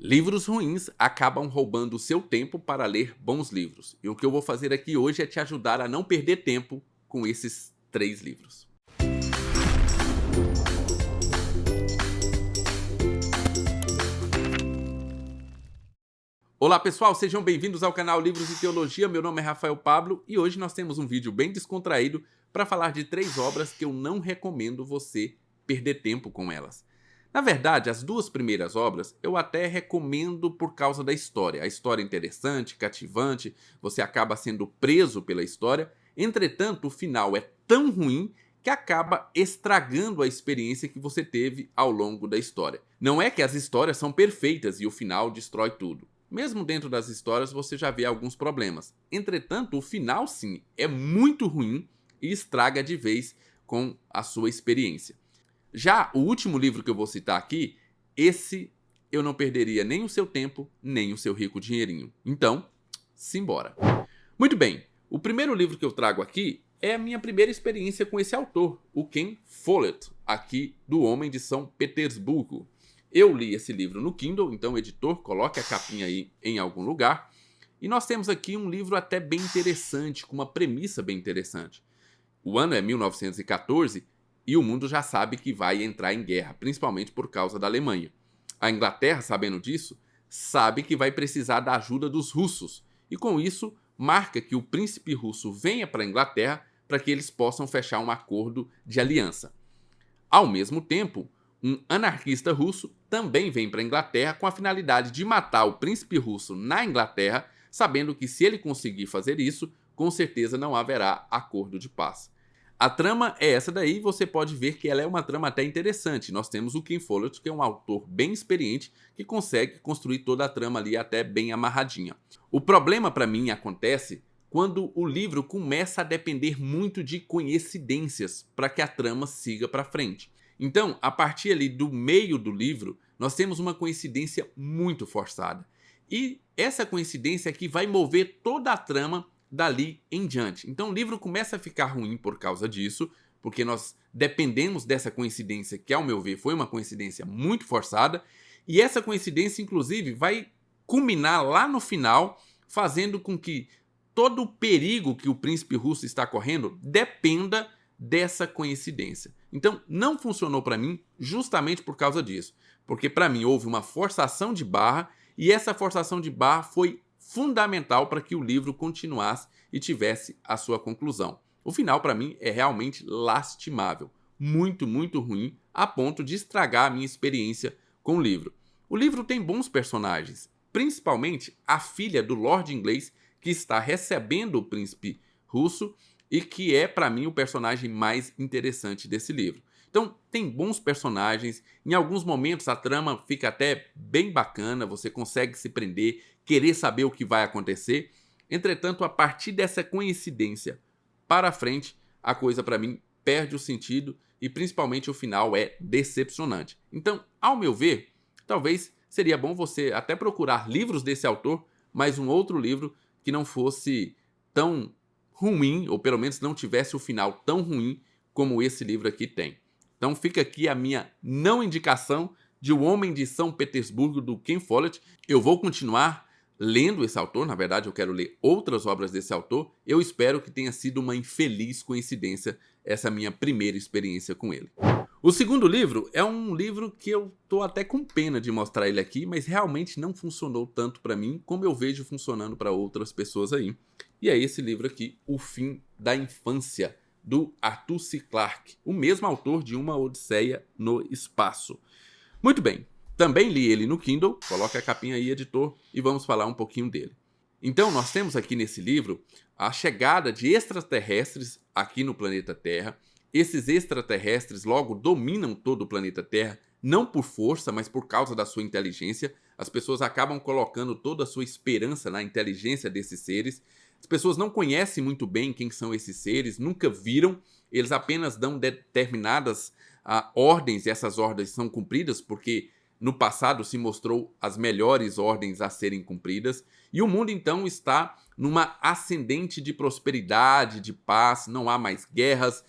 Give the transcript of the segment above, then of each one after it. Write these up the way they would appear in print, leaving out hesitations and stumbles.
Livros ruins acabam roubando o seu tempo para ler bons livros. E o que eu vou fazer aqui hoje é te ajudar a não perder tempo com esses 3 livros. Olá pessoal, sejam bem-vindos ao canal Livros e Teologia. Meu nome é Rafael Pablo e hoje nós temos um vídeo bem descontraído para falar de 3 obras que eu não recomendo você perder tempo com elas. Na verdade, as 2 primeiras obras eu até recomendo por causa da história. A história é interessante, cativante, você acaba sendo preso pela história. Entretanto, o final é tão ruim que acaba estragando a experiência que você teve ao longo da história. Não é que as histórias são perfeitas e o final destrói tudo. Mesmo dentro das histórias você já vê alguns problemas. Entretanto, o final sim é muito ruim e estraga de vez com a sua experiência. Já o último livro que eu vou citar aqui, esse eu não perderia nem o seu tempo, nem o seu rico dinheirinho. Então, simbora. Muito bem, o primeiro livro que eu trago aqui é a minha primeira experiência com esse autor, o Ken Follett, aqui do Homem de São Petersburgo. Eu li esse livro no Kindle, então editor, coloque a capinha aí em algum lugar. E nós temos aqui um livro até bem interessante, com uma premissa bem interessante. O ano é 1914 e o mundo já sabe que vai entrar em guerra, principalmente por causa da Alemanha. A Inglaterra, sabendo disso, sabe que vai precisar da ajuda dos russos. E com isso, marca que o príncipe russo venha para a Inglaterra para que eles possam fechar um acordo de aliança. Ao mesmo tempo, um anarquista russo também vem para a Inglaterra com a finalidade de matar o príncipe russo na Inglaterra, sabendo que se ele conseguir fazer isso, com certeza não haverá acordo de paz. A trama é essa daí e você pode ver que ela é uma trama até interessante. Nós temos o Ken Follett, que é um autor bem experiente, que consegue construir toda a trama ali até bem amarradinha. O problema para mim acontece quando o livro começa a depender muito de coincidências para que a trama siga para frente. Então, a partir ali do meio do livro, nós temos uma coincidência muito forçada. E essa coincidência aqui vai mover toda a trama dali em diante. Então o livro começa a ficar ruim por causa disso, porque nós dependemos dessa coincidência, que ao meu ver foi uma coincidência muito forçada, e essa coincidência inclusive vai culminar lá no final, fazendo com que todo o perigo que o príncipe russo está correndo dependa dessa coincidência. Então não funcionou para mim justamente por causa disso, porque para mim houve uma forçação de barra e essa forçação de barra foi fundamental para que o livro continuasse e tivesse a sua conclusão. O final para mim é realmente lastimável, muito, muito ruim, a ponto de estragar a minha experiência com o livro. O livro tem bons personagens, principalmente a filha do Lorde Inglês que está recebendo o príncipe russo e que é, para mim, o personagem mais interessante desse livro. Então, tem bons personagens, em alguns momentos a trama fica até bem bacana, você consegue se prender, querer saber o que vai acontecer. Entretanto, a partir dessa coincidência para frente, a coisa para mim perde o sentido e principalmente o final é decepcionante. Então, ao meu ver, talvez seria bom você até procurar livros desse autor, mas um outro livro que não fosse tão ruim, ou pelo menos não tivesse o final tão ruim como esse livro aqui tem. Então fica aqui a minha não indicação de O Homem de São Petersburgo, do Ken Follett. Eu vou continuar lendo esse autor, na verdade eu quero ler outras obras desse autor. Eu espero que tenha sido uma infeliz coincidência essa minha primeira experiência com ele. O segundo livro é um livro que eu tô até com pena de mostrar ele aqui, mas realmente não funcionou tanto para mim como eu vejo funcionando para outras pessoas aí. E é esse livro aqui, O Fim da Infância, do Arthur C. Clarke, o mesmo autor de Uma Odisseia no Espaço. Muito bem, também li ele no Kindle, coloca a capinha aí, editor, e vamos falar um pouquinho dele. Então, nós temos aqui nesse livro a chegada de extraterrestres aqui no planeta Terra. Esses extraterrestres logo dominam todo o planeta Terra, não por força, mas por causa da sua inteligência. As pessoas acabam colocando toda a sua esperança na inteligência desses seres. As pessoas não conhecem muito bem quem são esses seres, nunca viram, eles apenas dão determinadas ordens, e essas ordens são cumpridas porque no passado se mostrou as melhores ordens a serem cumpridas, e o mundo então está numa ascendente de prosperidade, de paz, não há mais guerras,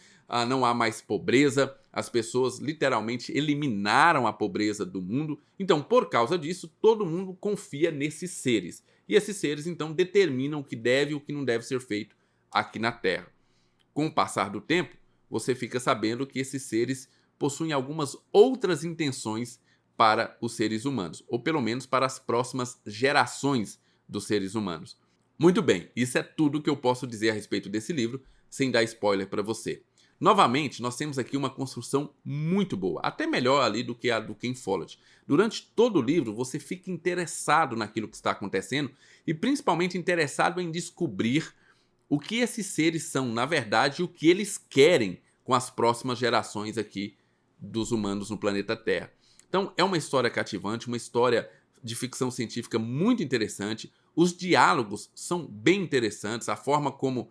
não há mais pobreza, as pessoas literalmente eliminaram a pobreza do mundo. Então, por causa disso, todo mundo confia nesses seres. E esses seres, então, determinam o que deve e o que não deve ser feito aqui na Terra. Com o passar do tempo, você fica sabendo que esses seres possuem algumas outras intenções para os seres humanos, ou pelo menos para as próximas gerações dos seres humanos. Muito bem, isso é tudo que eu posso dizer a respeito desse livro, sem dar spoiler para você. Novamente, nós temos aqui uma construção muito boa, até melhor ali do que a do Ken Follett. Durante todo o livro, você fica interessado naquilo que está acontecendo e principalmente interessado em descobrir o que esses seres são, na verdade, e o que eles querem com as próximas gerações aqui dos humanos no planeta Terra. Então, é uma história cativante, uma história de ficção científica muito interessante. Os diálogos são bem interessantes, a forma como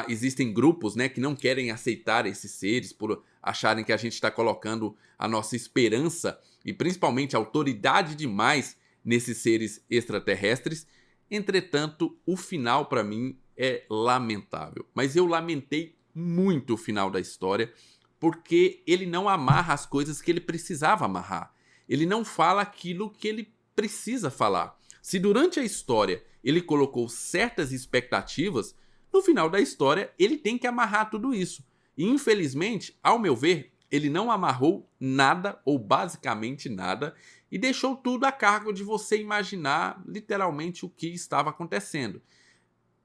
existem grupos, né, que não querem aceitar esses seres por acharem que a gente está colocando a nossa esperança e principalmente autoridade demais nesses seres extraterrestres. Entretanto, o final para mim é lamentável. Mas eu lamentei muito o final da história porque ele não amarra as coisas que ele precisava amarrar. Ele não fala aquilo que ele precisa falar. Se durante a história ele colocou certas expectativas, no final da história ele tem que amarrar tudo isso. E infelizmente, ao meu ver, ele não amarrou nada ou basicamente nada e deixou tudo a cargo de você imaginar literalmente o que estava acontecendo.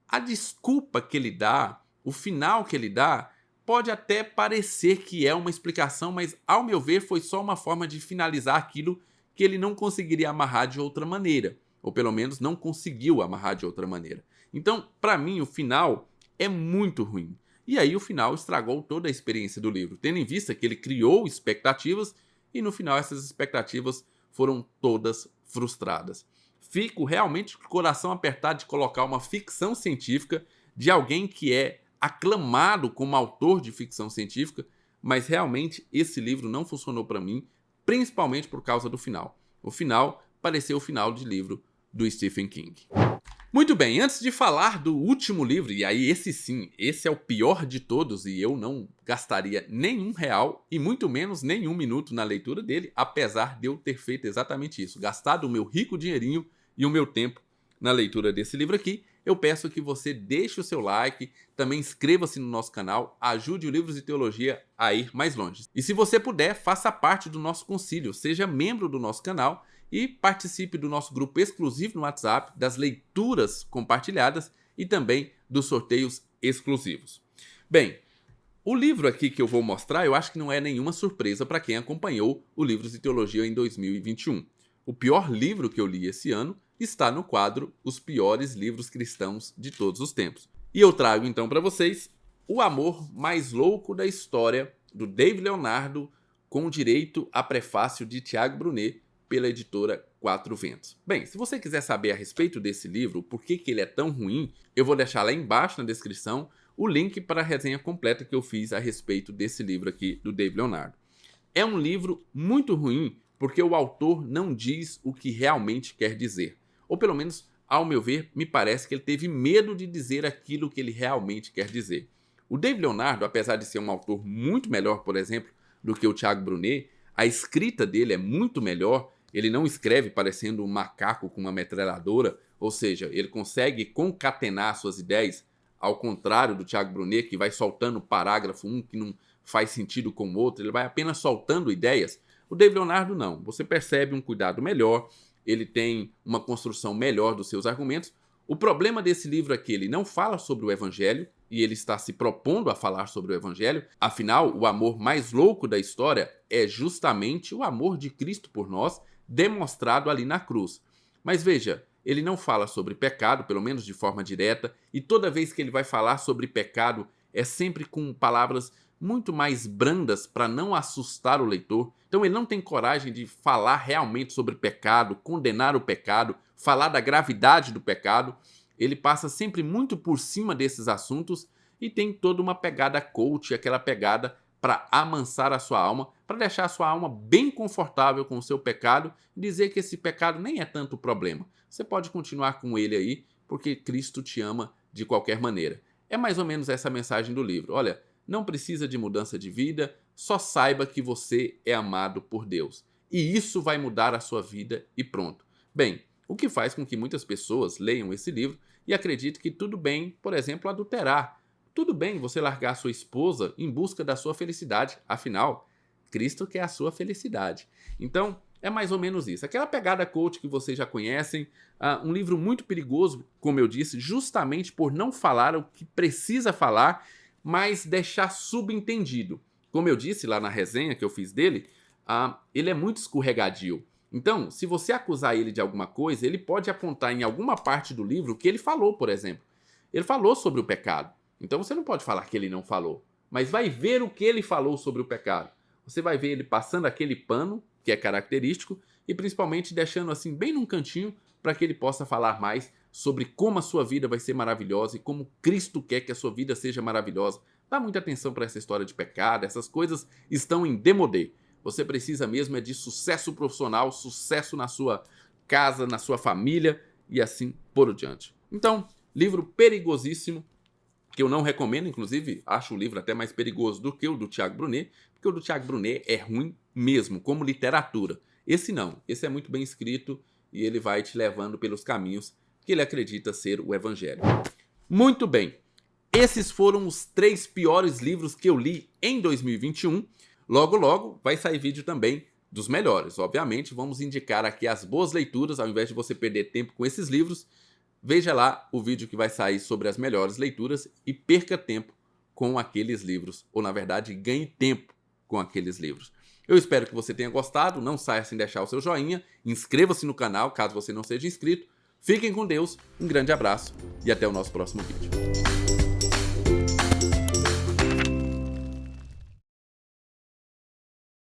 A desculpa que ele dá, o final que ele dá, pode até parecer que é uma explicação, mas ao meu ver foi só uma forma de finalizar aquilo que ele não conseguiria amarrar de outra maneira, ou pelo menos não conseguiu amarrar de outra maneira. Então, para mim, o final é muito ruim. E aí o final estragou toda a experiência do livro, tendo em vista que ele criou expectativas e no final essas expectativas foram todas frustradas. Fico realmente com o coração apertado de colocar uma ficção científica de alguém que é aclamado como autor de ficção científica, mas realmente esse livro não funcionou para mim, principalmente por causa do final. O final pareceu o final de livro do Stephen King. Muito bem, antes de falar do último livro, e aí esse sim, esse é o pior de todos e eu não gastaria nenhum real e muito menos nenhum minuto na leitura dele, apesar de eu ter feito exatamente isso, gastado o meu rico dinheirinho e o meu tempo na leitura desse livro aqui. Eu peço que você deixe o seu like, também inscreva-se no nosso canal, ajude o Livros de Teologia a ir mais longe. E se você puder, faça parte do nosso concílio, seja membro do nosso canal e participe do nosso grupo exclusivo no WhatsApp, das leituras compartilhadas e também dos sorteios exclusivos. Bem, o livro aqui que eu vou mostrar, eu acho que não é nenhuma surpresa para quem acompanhou o Livros de Teologia em 2021. O pior livro que eu li esse ano está no quadro Os Piores Livros Cristãos de Todos os Tempos. E eu trago então para vocês O Amor Mais Louco da História, do David Leonardo, com direito a prefácio de Tiago Brunet, pela editora Quatro Ventos. Bem, se você quiser saber a respeito desse livro, por que ele é tão ruim, eu vou deixar lá embaixo na descrição o link para a resenha completa que eu fiz a respeito desse livro aqui do David Leonardo. É um livro muito ruim porque o autor não diz o que realmente quer dizer. Ou pelo menos, ao meu ver, me parece que ele teve medo de dizer aquilo que ele realmente quer dizer. O David Leonardo, apesar de ser um autor muito melhor, por exemplo, do que o Tiago Brunet, a escrita dele é muito melhor. Ele não escreve parecendo um macaco com uma metralhadora, ou seja, ele consegue concatenar suas ideias, ao contrário do Tiago Brunet, que vai soltando parágrafo um que não faz sentido com o outro, ele vai apenas soltando ideias. O David Leonardo não, você percebe um cuidado melhor, ele tem uma construção melhor dos seus argumentos. O problema desse livro é que ele não fala sobre o Evangelho, e ele está se propondo a falar sobre o Evangelho. Afinal, o amor mais louco da história é justamente o amor de Cristo por nós, demonstrado ali na cruz. Mas veja, ele não fala sobre pecado, pelo menos de forma direta, e toda vez que ele vai falar sobre pecado, é sempre com palavras muito mais brandas para não assustar o leitor. Então ele não tem coragem de falar realmente sobre pecado, condenar o pecado, falar da gravidade do pecado. Ele passa sempre muito por cima desses assuntos e tem toda uma pegada coach, aquela pegada para amansar a sua alma, para deixar a sua alma bem confortável com o seu pecado e dizer que esse pecado nem é tanto problema. Você pode continuar com ele aí, porque Cristo te ama de qualquer maneira. É mais ou menos essa a mensagem do livro. Olha, não precisa de mudança de vida, só saiba que você é amado por Deus. E isso vai mudar a sua vida e pronto. Bem, o que faz com que muitas pessoas leiam esse livro e acreditem que tudo bem, por exemplo, adulterar. Tudo bem você largar a sua esposa em busca da sua felicidade. Afinal, Cristo quer a sua felicidade. Então, é mais ou menos isso. Aquela pegada coach que vocês já conhecem, um livro muito perigoso, como eu disse, justamente por não falar o que precisa falar, mas deixar subentendido. Como eu disse lá na resenha que eu fiz dele, ele é muito escorregadio. Então, se você acusar ele de alguma coisa, ele pode apontar em alguma parte do livro que ele falou, por exemplo. Ele falou sobre o pecado. Então você não pode falar que ele não falou, mas vai ver o que ele falou sobre o pecado. Você vai ver ele passando aquele pano, que é característico, e principalmente deixando assim bem num cantinho para que ele possa falar mais sobre como a sua vida vai ser maravilhosa e como Cristo quer que a sua vida seja maravilhosa. Dá muita atenção para essa história de pecado, essas coisas estão em demodê. Você precisa mesmo de sucesso profissional, sucesso na sua casa, na sua família e assim por diante. Então, livro perigosíssimo, que eu não recomendo, inclusive acho o livro até mais perigoso do que o do Tiago Brunet, porque o do Tiago Brunet é ruim mesmo, como literatura. Esse não, esse é muito bem escrito e ele vai te levando pelos caminhos que ele acredita ser o evangelho. Muito bem, esses foram os 3 piores livros que eu li em 2021. Logo, logo vai sair vídeo também dos melhores. Obviamente, vamos indicar aqui as boas leituras, ao invés de você perder tempo com esses livros. Veja lá o vídeo que vai sair sobre as melhores leituras e perca tempo com aqueles livros. Ou, na verdade, ganhe tempo com aqueles livros. Eu espero que você tenha gostado. Não saia sem deixar o seu joinha. Inscreva-se no canal, caso você não seja inscrito. Fiquem com Deus, um grande abraço e até o nosso próximo vídeo.